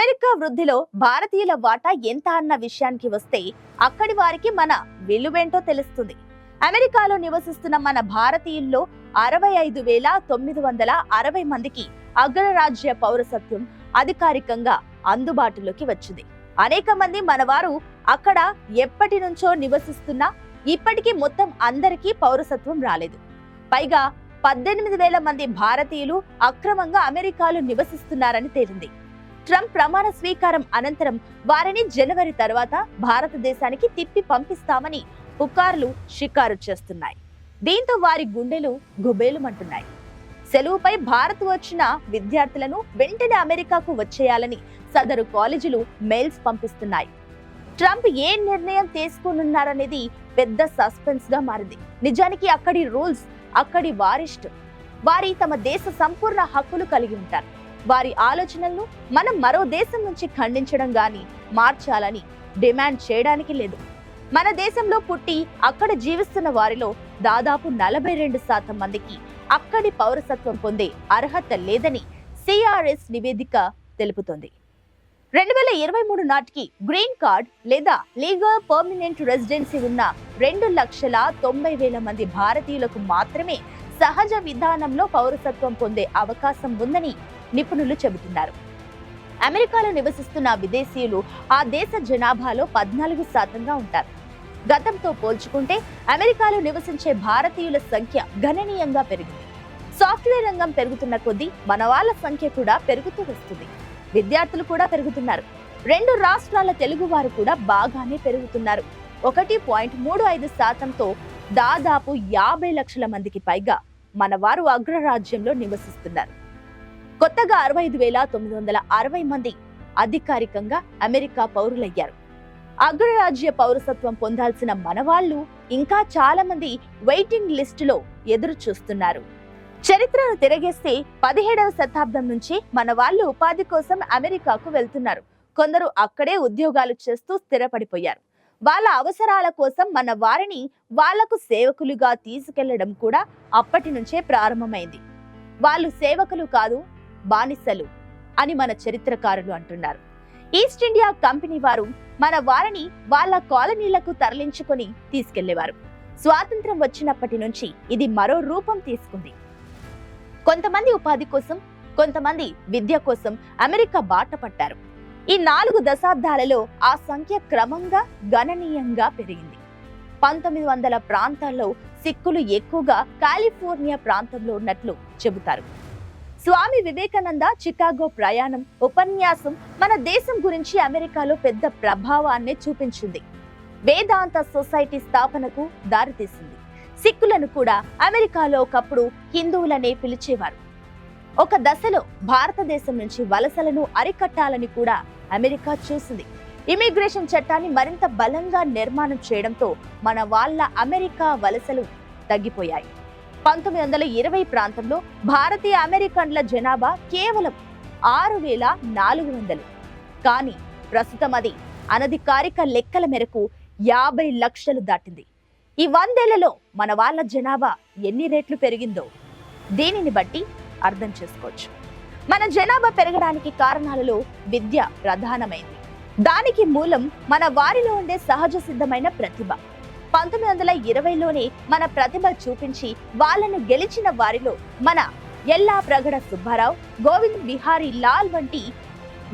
America వృద్ధిలో భారతీయుల వాటా ఎంత అన్న విషయానికి వస్తే అక్కడి వారికి మన విలువేంటో తెలుస్తుంది. అమెరికాలో నివసిస్తున్న మన భారతీయుల్లో 65,960 మందికి అగ్రరాజ్య పౌరసత్వం అధికారికంగా అందుబాటులోకి వచ్చింది. అనేక మంది మనవారు అక్కడ ఎప్పటి నుంచో నివసిస్తున్నా ఇప్పటికీ మొత్తం అందరికీ పౌరసత్వం రాలేదు. పైగా 18,000 మంది భారతీయులు అక్రమంగా అమెరికాలో నివసిస్తున్నారని తేలింది. ట్రంప్ ప్రమాణ స్వీకారం అనంతరం వారిని జనవరి తర్వాత భారతదేశానికి తిప్పి పంపిస్తామని పుకార్లు షికారు చేస్తున్నాయి. దీంతో వారి గుండెలు గుబేలుమంటున్నాయి. సెలవుపై భారత్ వచ్చిన విద్యార్థులను వెంటనే అమెరికాకు వచ్చేయాలని సదరు కాలేజీలు మెయిల్స్ పంపిస్తున్నాయి. ట్రంప్ ఏ నిర్ణయం తీసుకోనున్నారనేది పెద్ద సస్పెన్స్ గా మారింది. నిజానికి అక్కడి రూల్స్ అక్కడి వారిష్టం. వారి తమ దేశ సంపూర్ణ హక్కులు కలిగి ఉంటారు. వారి ఆలోచనలను మనం మరో దేశం నుంచి ఖండించడం గాని మార్చాలని డిమాండ్ చేయడానికి లేదు. మన దేశంలో పుట్టి అక్కడ జీవిస్తున్న వారిలో దాదాపు 42% మందికి అక్కడి పౌరసత్వం పొందే అర్హత లేదని సిఆర్ఎస్ నివేదిక తెలుపుతోంది. 2023 నాటికి గ్రీన్ కార్డ్ లేదా లీగల్ పర్మనెంట్ రెసిడెన్సీ ఉన్న 2,90,000 మంది భారతీయులకు మాత్రమే సహజ విధానంలో పౌరసత్వం పొందే అవకాశం ఉందని నిపుణులు చెబుతున్నారు. అమెరికాలో నివసిస్తున్న విదేశీయులు ఆ దేశ జనాభాలో 14% ఉంటారు. గతంతో పోల్చుకుంటే అమెరికాలో నివసించే భారతీయుల సంఖ్య గణనీయంగా పెరిగింది. సాఫ్ట్వేర్ రంగం పెరుగుతున్న కొద్దీ మన వాళ్ళ సంఖ్య కూడా పెరుగుతూ వస్తుంది. విద్యార్థులు కూడా పెరుగుతున్నారు. 2 రాష్ట్రాల తెలుగు వారు కూడా బాగానే పెరుగుతున్నారు. 1.35%తో దాదాపు 50 లక్షల మందికి పైగా మన వారు అగ్రరాజ్యంలో నివసిస్తున్నారు. కొత్తగా 65,960 మంది అధికారికంగా అమెరికా పౌరులయ్యారు. అగ్రరాజ్య పౌరసత్వం పొందాల్సిన మనవాళ్లు ఇంకా చాలా మంది వెయిటింగ్ లిస్టులో ఎదురు చూస్తున్నారు. చరిత్రను తిరగేస్తే 17వ శతాబ్దం నుంచి మన వాళ్ళు ఉపాధి కోసం అమెరికాకు వెళ్తున్నారు. కొందరు అక్కడే ఉద్యోగాలు చేస్తూ స్థిరపడిపోయారు. వాళ్ళ అవసరాల కోసం మన వారిని వాళ్లకు సేవకులుగా తీసుకెళ్లడం కూడా అప్పటి నుంచే ప్రారంభమైంది. వాళ్ళు సేవకులు కాదు, బానిసలు అని మన చరిత్రకారులు అంటున్నారు. ఈస్ట్ ఇండియా కంపెనీ వారు మన వారిని వాళ్ళ కాలనీలకు తరలించుకొని తీసుకెళ్లేవారు. స్వాతంత్రం వచ్చినప్పటి నుంచి ఇది మరో రూపం తీసుకుంది. కొంతమంది ఉపాధి కోసం, కొంతమంది విద్య కోసం అమెరికా బాట పట్టారు. ఈ 4 దశాబ్దాలలో ఆ సంఖ్య క్రమంగా గణనీయంగా పెరిగింది. 1900 ప్రాంతాల్లో సిక్కులు ఎక్కువగా కాలిఫోర్నియా ప్రాంతంలో ఉన్నట్లు చెబుతారు. స్వామి వివేకానంద చికాగో ప్రయాణం ఉపన్యాసం మన దేశం గురించి అమెరికాలో పెద్ద ప్రభావాన్ని చూపించింది. వేదాంత సొసైటీ స్థాపనకు దారితీసింది. సిక్కులను కూడా అమెరికాలో ఒకప్పుడు హిందువులనే పిలిచేవారు. ఒక దశలో భారతదేశం నుంచి వలసలను అరికట్టాలని కూడా అమెరికా చూసింది. ఇమిగ్రేషన్ చట్టాన్ని మరింత బలంగా నిర్మాణం చేయడంతో మన వాళ్ళ అమెరికా వలసలు తగ్గిపోయాయి. 1920 ప్రాంతంలో భారతీయ అమెరికన్ల జనాభా కేవలం 6,400. కానీ ప్రస్తుతం అది అనధికారిక లెక్కల మేరకు 50 లక్షలు దాటింది. ఈ 100 ఏళ్లలో మన వాళ్ళ జనాభా ఎన్ని రెట్లు పెరిగిందో దీనిని బట్టి అర్థం చేసుకోవచ్చు. మన జనాభా పెరగడానికి కారణాలలో విద్య ప్రధానమైంది. దానికి మూలం మన వారిలో ఉండే సహజ సిద్ధమైన ప్రతిభ. 1920లోనే మన ప్రతిభ చూపించి వాళ్ళను గెలిచిన వారిలో మన యల్లాప్రగడ సుబ్బారావు, గోవింద్ బిహారీ లాల్ వంటి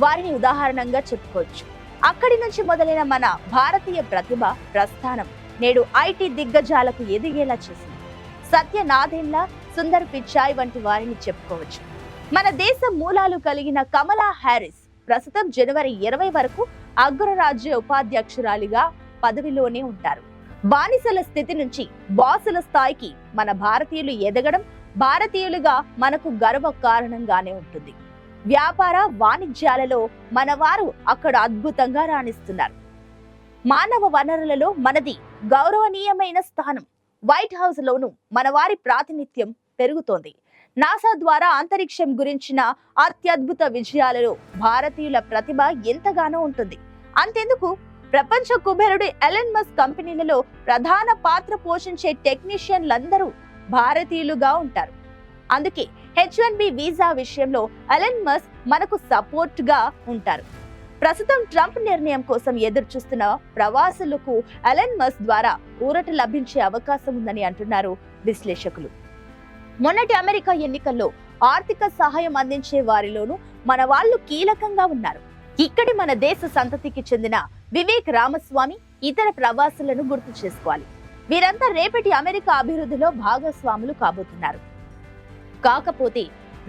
వారిని ఉదాహరణంగా చెప్పుకోవచ్చు. అక్కడి నుంచి మొదలైన మన భారతీయ ప్రతిభ ప్రస్థానం నేడు ఐటీ దిగ్గజాలకు ఎదిగేలా చేసింది. సత్యనాథెన్ల, సుందర్ పిచాయ్ వంటి వారిని చెప్పుకోవచ్చు. మన దేశ మూలాలు కలిగిన కమలా హ్యారిస్ ప్రస్తుతం జనవరి 20 వరకు అగ్రరాజ్య ఉపాధ్యక్షురాలిగా పదవిలోనే ఉంటారు. బానిసల స్థితి నుంచి బాసుల స్థాయికి మన భారతీయులు ఎదగడం భారతీయులుగా మనకు గర్వ కారణంగానే ఉంటుంది. వ్యాపార వాణిజ్యాలలో మన వారు అక్కడ అద్భుతంగా రాణిస్తున్నారు. మానవ వనరులలో మనది గౌరవనీయమైన స్థానం. వైట్ హౌస్ లోనూ మన వారి ప్రాతినిధ్యం పెరుగుతోంది. నాసా ద్వారా అంతరిక్షం గురించిన అత్యద్భుత విజయాలలో భారతీయుల ప్రతిభ ఎంతగానో ఉంటుంది. అంతెందుకు, ప్రపంచ కుబేరుడు ఎలన్ మస్క్ కంపెనీలలో ప్రధాన పాత్ర పోషించే టెక్నీషియన్లందరూ భారతీయులుగా ఉంటారు. అందుకే H1B వీసా విషయంలో ఎలన్ మస్క్ మనకు సపోర్ట్ గా ఉంటారు. ప్రస్తుతం ట్రంప్ నిర్ణయం కోసం ఎదురు చూస్తున్న ప్రవాసులకు ఎలన్ మస్క్ ద్వారా ఊరట లభించే అవకాశం ఉందని అంటున్నారు విశ్లేషకులు. మొన్నటి అమెరికా ఎన్నికల్లో ఆర్థిక సహాయం అందించే వారిలోనూ మన వాళ్ళు కీలకంగా ఉన్నారు. ఇక్కడి మన దేశ సంతతికి చెందిన వివేక్ రామస్వామి, ఇతర ప్రవాసులను గుర్తు చేసుకోవాలి. వీరంతా రేపటి అమెరికా అభివృద్ధిలో భాగస్వాములు కాబోతున్నారు. కాకపోతే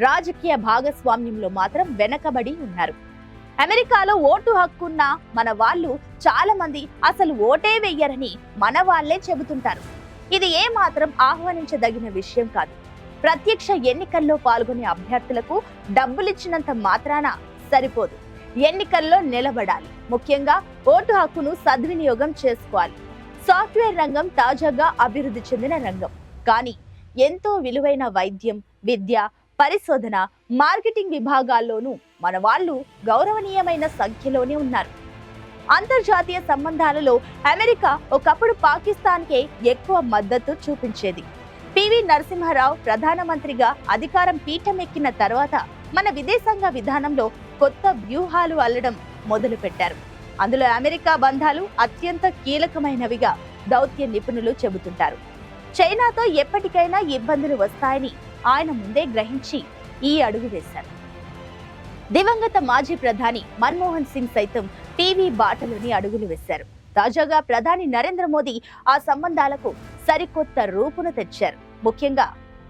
రాజకీయ భాగస్వామ్యంలో మాత్రం వెనకబడి ఉన్నారు. అమెరికాలో ఓటు హక్కున్న మన వాళ్ళు చాలా మంది అసలు ఓటే వెయ్యరని మన వాళ్లే చెబుతుంటారు. ఇది ఏ మాత్రం ఆహ్వానించదగిన విషయం కాదు. ప్రత్యక్ష ఎన్నికల్లో పాల్గొనే అభ్యర్థులకు డబ్బులిచ్చినంత మాత్రాన సరిపోదు. ఎన్నికల్లో నిలబడాలి. ముఖ్యంగా ఓటు హక్కును సద్వినియోగం చేసుకోవాలి. సాఫ్ట్వేర్ రంగం తాజాగా అభివృద్ధి చెందిన రంగం. కానీ ఎంతో విలువైన వైద్యం, విద్య, పరిశోధన, మార్కెటింగ్ విభాగాల్లోనూ మన వాళ్ళు గౌరవనీయమైన సంఖ్యలోనే ఉన్నారు. అంతర్జాతీయ సంబంధాలలో అమెరికా ఒకప్పుడు పాకిస్తాన్కే ఎక్కువ మద్దతు చూపించేది. పివి నరసింహారావు ప్రధానమంత్రిగా అధికారం పీఠమెక్కిన తర్వాత మన విదేశాంగ విధానంలో కొత్త వ్యూహాలు అల్లడం మొదలుపెట్టారు. అందులో అమెరికా బంధాలు అత్యంత కీలకమైనవిగా దౌత్య నిపుణులు చెబుతుంటారు. చైనాతో ఎప్పటికైనా ఇబ్బందులు వస్తాయని ఆయన ముందే గ్రహించి ఈ అడుగు వేశారు. దివంగత మాజీ ప్రధాని మన్మోహన్ సింగ్ సైతం టీవీ బాటలోని అడుగులు వేశారు. తాజాగా ప్రధాని నరేంద్ర మోదీ ఆ సంబంధాలకు సరికొత్త రూపును తెచ్చారు. ముఖ్యంగా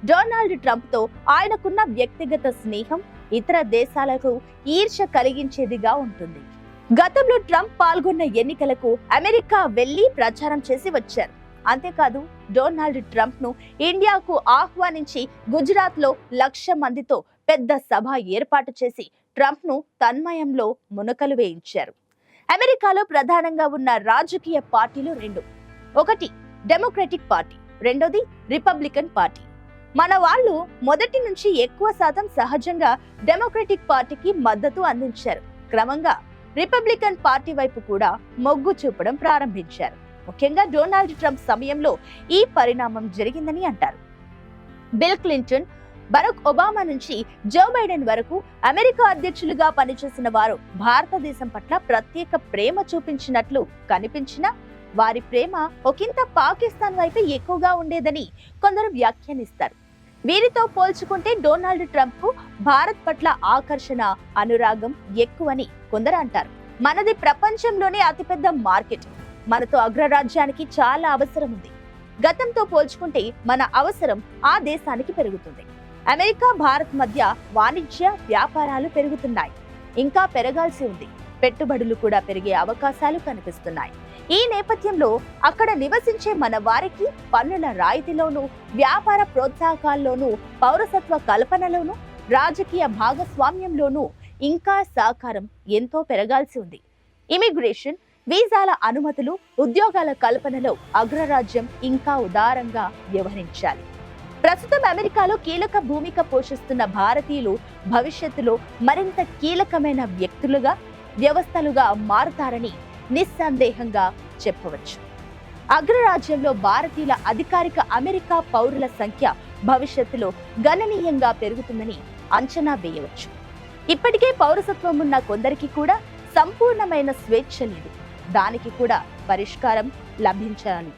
డొనాల్డ్ ట్రంప్ తో ఆయనకున్న వ్యక్తిగత స్నేహం ఇతర దేశాలకు ఈర్ష్య కలిగించేదిగా ఉంటుంది. గతంలో ట్రంప్ పాల్గొన్న ఎన్నికలకు అమెరికా వెళ్లి ప్రచారం చేసి వచ్చారు. అంతేకాదు, డొనాల్డ్ ట్రంప్ ను ఇండియాకు ఆహ్వానించి గుజరాత్ లో 1,00,000 మందితో పెద్ద సభ ఏర్పాటు చేసి ట్రంప్ ను తన్మయంలో మునకలు వేయించారు. అమెరికాలో ప్రధానంగా ఉన్న రాజకీయ పార్టీలు రెండు. ఒకటి డెమోక్రటిక్ పార్టీ, రెండోది రిపబ్లికన్ పార్టీ. మన వాళ్ళు మొదటి నుంచి ఎక్కువ శాతం సహజంగా డెమోక్రటిక్ పార్టీకి మద్దతు అందించారు. క్రమంగా రిపబ్లికన్ పార్టీ వైపు కూడా మొగ్గు చూపడం ప్రారంభించారు. ముఖ్యంగా డొనాల్డ్ ట్రంప్ సమయంలో ఈ పరిణామం జరిగిందని అంటారు. బిల్ క్లింటన్, బరాక్ ఒబామా నుంచి జో బైడెన్ వరకు అమెరికా అధ్యక్షులుగా పనిచేసిన వారు భారతదేశం పట్ల ప్రత్యేక ప్రేమ చూపించినట్లు కనిపించినా వారి ప్రేమ ఒకంత పాకిస్తాన్ వైపు ఎక్కువగా ఉండేదని కొందరు వ్యాఖ్యానిస్తారు. వీరితో పోల్చుకుంటే డొనాల్డ్ ట్రంప్ కు భారత్ పట్ల ఆకర్షణ, అనురాగం ఎక్కువని కొందరు అంటారు. మనది ప్రపంచంలోనే అతిపెద్ద మార్కెట్. మనతో అగ్రరాజ్యానికి చాలా అవసరం ఉంది. గతంతో పోల్చుకుంటే మన అవసరం ఆ దేశానికి పెరుగుతుంది. అమెరికా, భారత్ మధ్య వాణిజ్య వ్యాపారాలు పెరుగుతున్నాయి. ఇంకా పెరగాల్సి ఉంది. పెట్టుబడులు కూడా పెరిగే అవకాశాలు కనిపిస్తున్నాయి. ఈ నేపథ్యంలో అక్కడ నివసించే మన వారికి పన్నుల రాయితీలోనూ, వ్యాపార ప్రోత్సాహకాల్లోనూ, పౌరసత్వ కల్పనలోనూ, రాజకీయ భాగస్వామ్యంలోనూ ఇంకా సహకారం ఎంతో పెరగాల్సి ఉంది. ఇమిగ్రేషన్, వీసాల అనుమతులు, ఉద్యోగాల కల్పనలో అగ్రరాజ్యం ఇంకా ఉదారంగా వ్యవహరించాలి. ప్రస్తుతం అమెరికాలో కీలక భూమిక పోషిస్తున్న భారతీయులు భవిష్యత్తులో మరింత కీలకమైన వ్యక్తులుగా, వ్యవస్థలుగా మారుతారని నిస్సందేహంగా చెప్పవచ్చు. అగ్రరాజ్యంలో భారతీయుల అధికారిక అమెరికా పౌరుల సంఖ్య భవిష్యత్తులో గణనీయంగా పెరుగుతుందని అంచనా వేయవచ్చు. ఇప్పటికే పౌరసత్వం ఉన్న కొందరికి కూడా సంపూర్ణమైన స్వేచ్ఛ లేదు. దానికి కూడా పరిష్కారం లభించాలి.